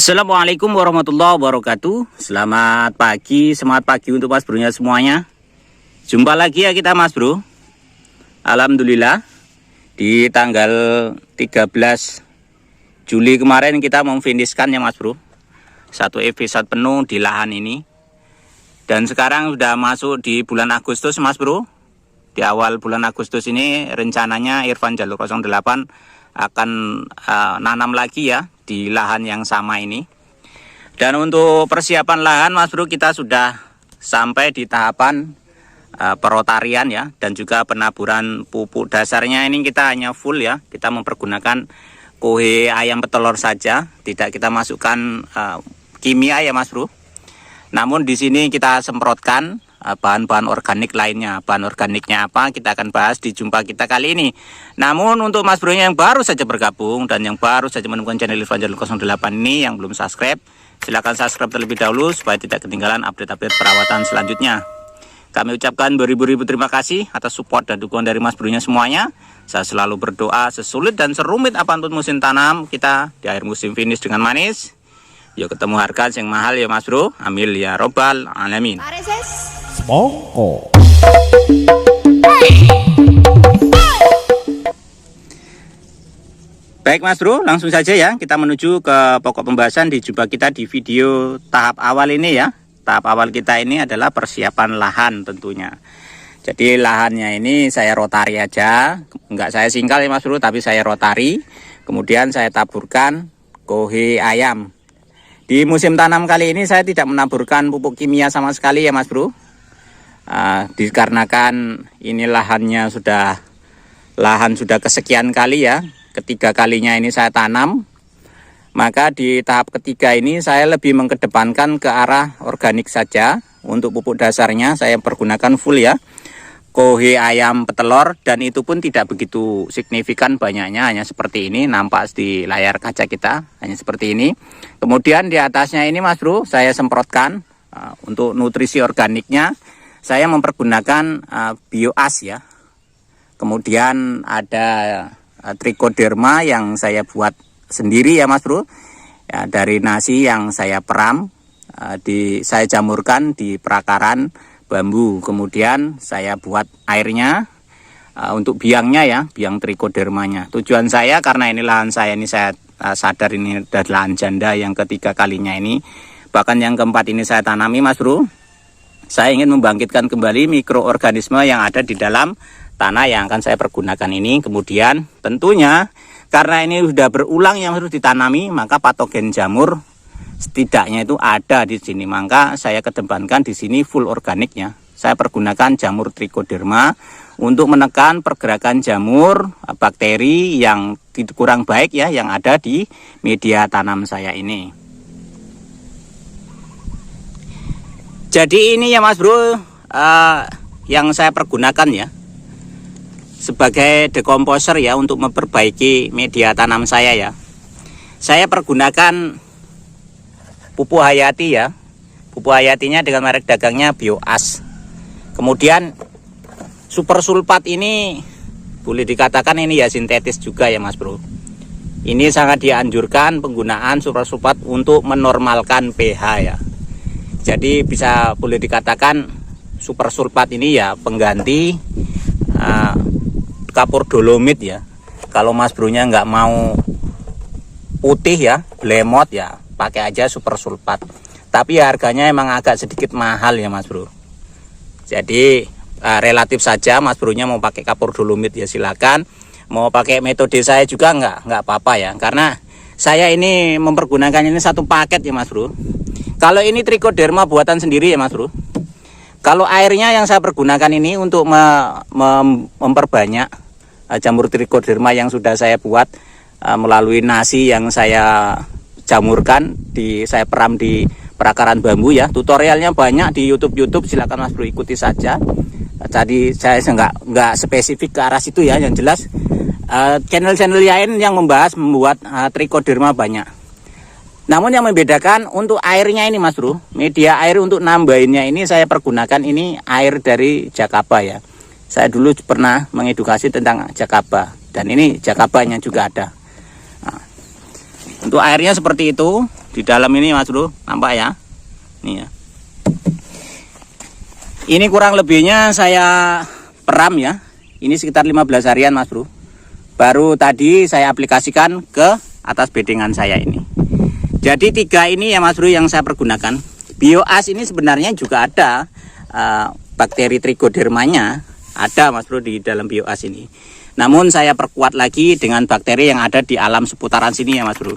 Assalamualaikum warahmatullahi wabarakatuh. Selamat pagi, semangat pagi untuk Mas Bro-nya semuanya. Jumpa lagi ya kita Mas Bro. Alhamdulillah di tanggal 13 Juli kemarin kita memfinishkan ya Mas Bro, satu episode penuh di lahan ini. Dan sekarang sudah masuk di bulan Agustus Mas Bro. Di awal bulan Agustus ini rencananya Irfan Jalur 08 akan nanam lagi ya di lahan yang sama ini. Dan untuk persiapan lahan Mas Bro, kita sudah sampai di tahapan perotarian ya, dan juga penaburan pupuk dasarnya ini kita hanya full ya. Kita mempergunakan kohe ayam petelur saja, tidak kita masukkan kimia ya Mas Bro. Namun di sini kita semprotkan bahan-bahan organik lainnya. Bahan organiknya apa kita akan bahas di jumpa kita kali ini. Namun untuk Mas Bro yang baru saja bergabung dan yang baru saja menemukan channel Irfan Jalur 08 ini, yang belum subscribe, silahkan subscribe terlebih dahulu supaya tidak ketinggalan update-update perawatan selanjutnya. Kami ucapkan beribu-ribu terima kasih atas support dan dukungan dari Mas Bro-nya semuanya. Saya selalu berdoa sesulit dan serumit apapun musim tanam kita di akhir musim finish dengan manis. Yuk ketemu harga yang mahal ya Mas Bro. Amil ya robbal alamin. Monggo. Baik Mas Bro, langsung saja ya kita menuju ke pokok pembahasan di jumpa kita di video tahap awal ini ya. Tahap awal kita ini adalah persiapan lahan tentunya. Jadi lahannya ini saya rotari aja, enggak saya singkal ya Mas Bro, tapi saya rotari. Kemudian saya taburkan kohe ayam. Di musim tanam kali ini saya tidak menaburkan pupuk kimia sama sekali ya Mas Bro. Dikarenakan ini lahan sudah kesekian kali ya, ketiga kalinya ini saya tanam. Maka di tahap ketiga ini saya lebih mengedepankan ke arah organik saja. Untuk pupuk dasarnya saya pergunakan full ya, kohe ayam petelur, dan itu pun tidak begitu signifikan banyaknya, hanya seperti ini nampak di layar kaca kita, hanya seperti ini. Kemudian di atasnya ini Mas Bro saya semprotkan untuk nutrisi organiknya. Saya mempergunakan bioas ya. Kemudian ada trichoderma yang saya buat sendiri ya Mas Bro. Ya, dari nasi yang saya peram, saya jamurkan di perakaran bambu. Kemudian saya buat airnya untuk biangnya ya, biang trichodermanya. Tujuan saya karena ini lahan saya ini, saya sadar ini adalah lahan janda yang ketiga kalinya ini. Bahkan yang keempat ini saya tanami Mas Bro. Saya ingin membangkitkan kembali mikroorganisme yang ada di dalam tanah yang akan saya pergunakan ini. Kemudian tentunya karena ini sudah berulang yang harus ditanami, maka patogen jamur setidaknya itu ada di sini. Maka saya kedepankan di sini full organiknya. Saya pergunakan jamur trichoderma untuk menekan pergerakan jamur bakteri yang kurang baik ya, yang ada di media tanam saya ini. Jadi ini ya Mas Bro, yang saya pergunakan ya sebagai decomposer ya, untuk memperbaiki media tanam saya ya. Saya pergunakan pupuk hayati ya. Pupuk hayatinya dengan merek dagangnya Bioas. Kemudian super sulfat ini boleh dikatakan ini ya sintetis juga ya Mas Bro. Ini sangat dianjurkan penggunaan super sulfat untuk menormalkan pH ya. Jadi boleh dikatakan super sulfat ini ya pengganti kapur dolomit ya. Kalau Mas Bro-nya nggak mau putih ya, blemot ya, pakai aja super sulfat. Tapi harganya emang agak sedikit mahal ya Mas Bro. Jadi relatif saja Mas Bro-nya mau pakai kapur dolomit ya silakan. Mau pakai metode saya juga nggak apa-apa ya. Karena saya ini mempergunakan ini satu paket ya Mas Bro. Kalau ini trichoderma buatan sendiri ya Mas Bro. Kalau airnya yang saya pergunakan ini untuk memperbanyak jamur trichoderma yang sudah saya buat melalui nasi yang saya jamurkan, saya peram di perakaran bambu ya. Tutorialnya banyak di YouTube, silakan Mas Bro ikuti saja. Tadi saya nggak spesifik ke arah situ ya, yang jelas channel-channel lain yang membuat trichoderma banyak. Namun yang membedakan untuk airnya ini Mas Bro, media air untuk nambahinnya ini saya pergunakan ini air dari Jakaba ya. Saya dulu pernah mengedukasi tentang Jakaba, dan ini Jakabanya juga ada. Nah, untuk airnya seperti itu. Di dalam ini Mas Bro, nampak ya. Nih ya. Ini kurang lebihnya saya peram ya. Ini sekitar 15 harian Mas Bro. Baru tadi saya aplikasikan ke atas bedengan saya ini. Jadi 3 ini ya Mas Bro yang saya pergunakan. Bioas ini sebenarnya juga ada bakteri trichodermanya, ada Mas Bro di dalam bioas ini. Namun saya perkuat lagi dengan bakteri yang ada di alam seputaran sini ya Mas Bro.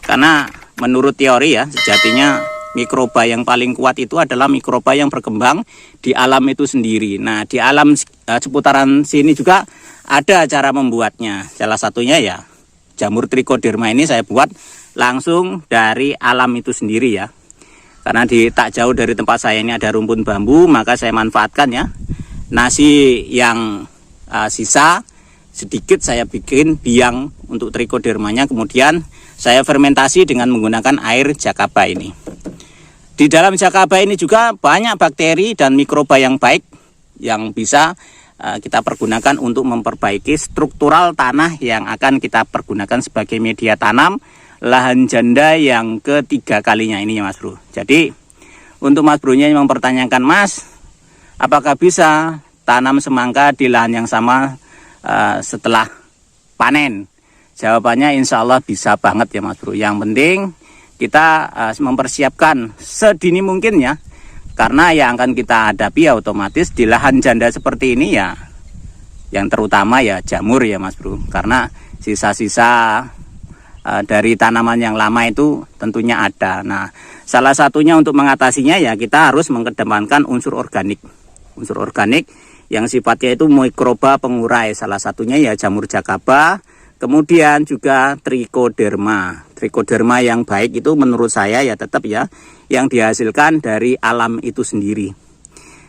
Karena menurut teori ya, sejatinya mikroba yang paling kuat itu adalah mikroba yang berkembang di alam itu sendiri. Nah, di alam seputaran sini juga ada cara membuatnya. Salah satunya ya jamur trichoderma ini saya buat langsung dari alam itu sendiri ya. Karena tak jauh dari tempat saya ini ada rumpun bambu, maka saya manfaatkan ya. Nasi yang sisa sedikit saya bikin biang untuk trichodermanya, kemudian saya fermentasi dengan menggunakan air jakaba ini. Di dalam jakaba ini juga banyak bakteri dan mikroba yang baik yang bisa kita pergunakan untuk memperbaiki struktural tanah yang akan kita pergunakan sebagai media tanam lahan janda yang ketiga kalinya ini ya Mas Bro. Jadi untuk Mas Bro-nya yang mempertanyakan, Mas, apakah bisa tanam semangka di lahan yang sama setelah panen? Jawabannya insya Allah bisa banget ya Mas Bro. Yang penting kita mempersiapkan sedini mungkin ya. Karena yang akan kita hadapi ya otomatis di lahan janda seperti ini ya, yang terutama ya jamur ya Mas Bro. Karena sisa-sisa dari tanaman yang lama itu tentunya ada. Nah, salah satunya untuk mengatasinya ya kita harus mengedepankan unsur organik. Unsur organik yang sifatnya itu mikroba pengurai. Salah satunya ya jamur jakaba. Kemudian juga trichoderma. Trichoderma yang baik itu menurut saya ya tetap ya yang dihasilkan dari alam itu sendiri.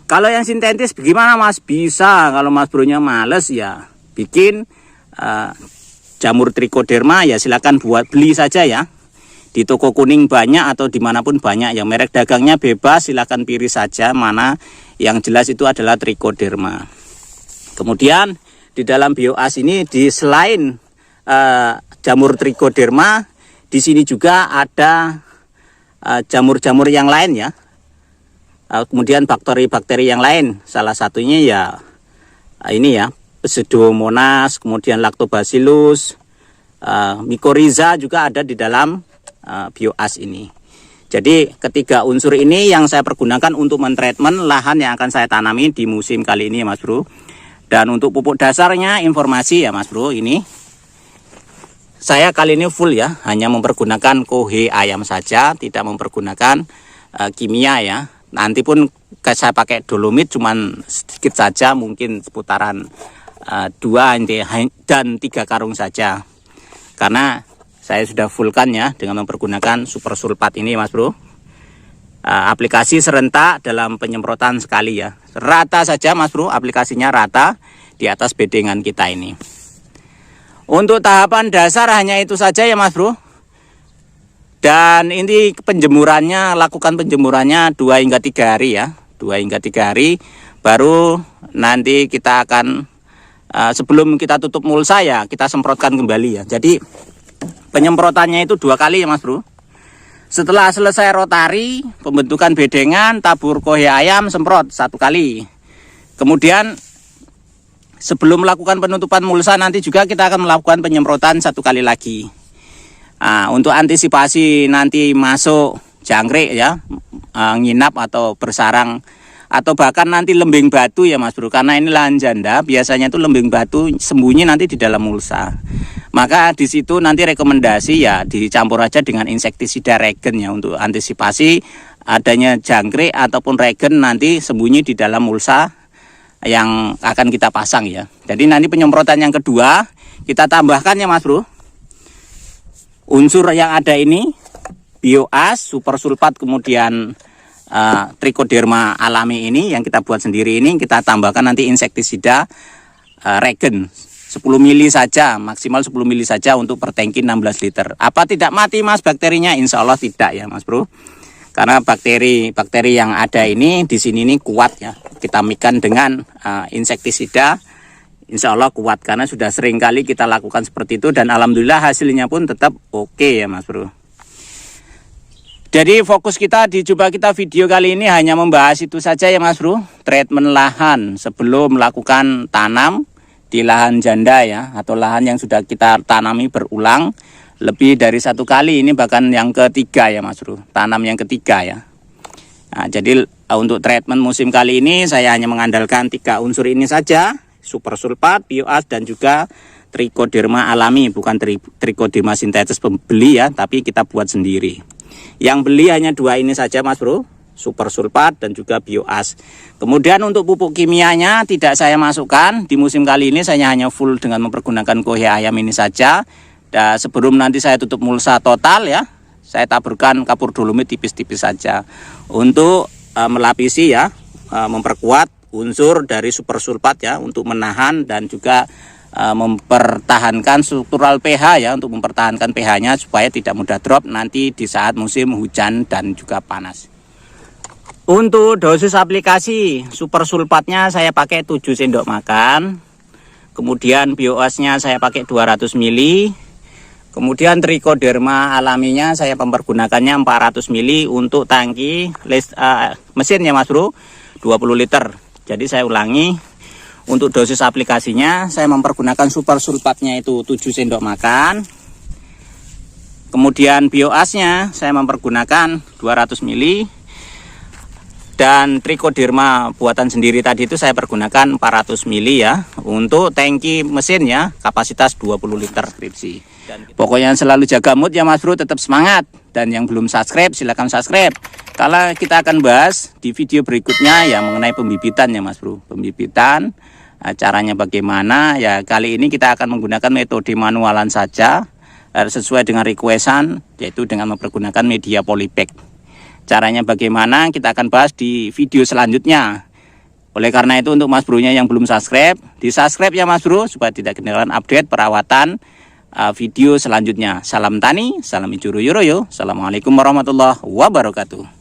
Kalau yang sintetis bagaimana Mas? Bisa, kalau Mas Bro-nya males ya bikin jamur trichoderma ya silakan beli saja ya. Di toko kuning banyak atau dimanapun banyak, yang merek dagangnya bebas, silakan pilih saja mana yang jelas itu adalah trichoderma. Kemudian di dalam bioas ini selain jamur trichoderma, di sini juga ada jamur-jamur yang lain ya. Kemudian bakteri-bakteri yang lain, salah satunya ya ini ya, Pseudomonas, kemudian Lactobacillus, Mycorrhiza juga ada di dalam bioas ini. Jadi ketiga unsur ini yang saya pergunakan untuk mentreatment lahan yang akan saya tanami di musim kali ini ya Mas Bro. Dan untuk pupuk dasarnya informasi ya Mas Bro, ini saya kali ini full ya, hanya mempergunakan kohe ayam saja, tidak mempergunakan kimia ya. Nanti pun saya pakai dolomit cuman sedikit saja, mungkin seputaran 2 dan 3 karung saja. Karena saya sudah fullkan ya dengan mempergunakan super sulfat ini Mas Bro. Aplikasi serentak dalam penyemprotan sekali ya. Rata saja Mas Bro, aplikasinya rata di atas bedengan kita ini. Untuk tahapan dasar hanya itu saja ya Mas Bro. Dan ini penjemurannya, lakukan penjemurannya 2 hingga 3 hari ya. 2 hingga 3 hari baru nanti kita akan sebelum kita tutup mulsa ya kita semprotkan kembali ya. Jadi penyemprotannya itu 2 kali ya Mas Bro. Setelah selesai rotari, pembentukan bedengan, tabur kohe ayam, semprot 1 kali. Kemudian sebelum melakukan penutupan mulsa nanti juga kita akan melakukan penyemprotan 1 kali lagi. Untuk antisipasi nanti masuk jangkrik ya, nginap atau bersarang atau bahkan nanti lembing batu ya Mas Bro. Karena ini lahan janda, biasanya itu lembing batu sembunyi nanti di dalam mulsa. Maka di situ nanti rekomendasi ya dicampur aja dengan insektisida regen ya untuk antisipasi adanya jangkrik ataupun regen nanti sembunyi di dalam mulsa yang akan kita pasang ya. Jadi nanti penyemprotan yang kedua kita tambahkan ya Mas Bro. Unsur yang ada ini bioas, super sulfat, kemudian trichoderma alami ini yang kita buat sendiri ini kita tambahkan nanti insektisida regen 10 mili saja, maksimal 10 mili saja untuk per tangki 16 liter. Apa tidak mati Mas bakterinya? Insya Allah tidak ya Mas Bro. Karena bakteri yang ada ini di sini ini kuat ya. Kita mikan dengan insektisida, insya Allah kuat karena sudah sering kali kita lakukan seperti itu dan alhamdulillah hasilnya pun tetap oke ya Mas Bro. Jadi fokus kita di jumpa kita video kali ini hanya membahas itu saja ya Mas Bro. Treatment lahan sebelum melakukan tanam di lahan janda ya, atau lahan yang sudah kita tanami berulang lebih dari 1 kali, ini bahkan yang ketiga ya Mas Bro, tanam yang ketiga ya. Nah, jadi untuk treatment musim kali ini saya hanya mengandalkan 3 unsur ini saja, super sulfat, bioas, dan juga trichoderma alami, bukan trichoderma sintetis pembeli ya, tapi kita buat sendiri. Yang beli hanya 2 ini saja Mas Bro, super sulfat dan juga bioas. Kemudian untuk pupuk kimianya tidak saya masukkan di musim kali ini, saya hanya full dengan mempergunakan kohe ayam ini saja. Dan sebelum nanti saya tutup mulsa total ya, saya taburkan kapur dolomit tipis-tipis saja untuk melapisi ya, memperkuat unsur dari super sulfat ya, untuk menahan dan juga mempertahankan struktural pH ya, untuk mempertahankan pH-nya supaya tidak mudah drop nanti di saat musim hujan dan juga panas. Untuk dosis aplikasi super sulfatnya saya pakai 7 sendok makan. Kemudian bioasnya saya pakai 200 ml. Kemudian trichoderma alaminya saya mempergunakannya 400 ml untuk tangki mesin ya Mas Bro, 20 liter. Jadi saya ulangi, untuk dosis aplikasinya saya mempergunakan super sulfatnya itu 7 sendok makan. Kemudian bioasnya saya mempergunakan 200 ml. Dan trichoderma buatan sendiri tadi itu saya pergunakan 400 ml ya, untuk tangki mesin ya, kapasitas 20 liter skripsi. Pokoknya selalu jaga mood ya Mas Bro, tetap semangat. Dan yang belum subscribe silahkan subscribe. Kalau kita akan bahas di video berikutnya ya mengenai pembibitan ya Mas Bro, pembibitan. Caranya bagaimana ya, kali ini kita akan menggunakan metode manualan saja sesuai dengan requestan, yaitu dengan mempergunakan media polybag. Caranya bagaimana kita akan bahas di video selanjutnya. Oleh karena itu untuk Mas Bro-nya yang belum subscribe, di subscribe ya Mas Bro, supaya tidak ketinggalan update perawatan video selanjutnya. Salam tani, salam ijo royo royo. Assalamualaikum warahmatullahi wabarakatuh.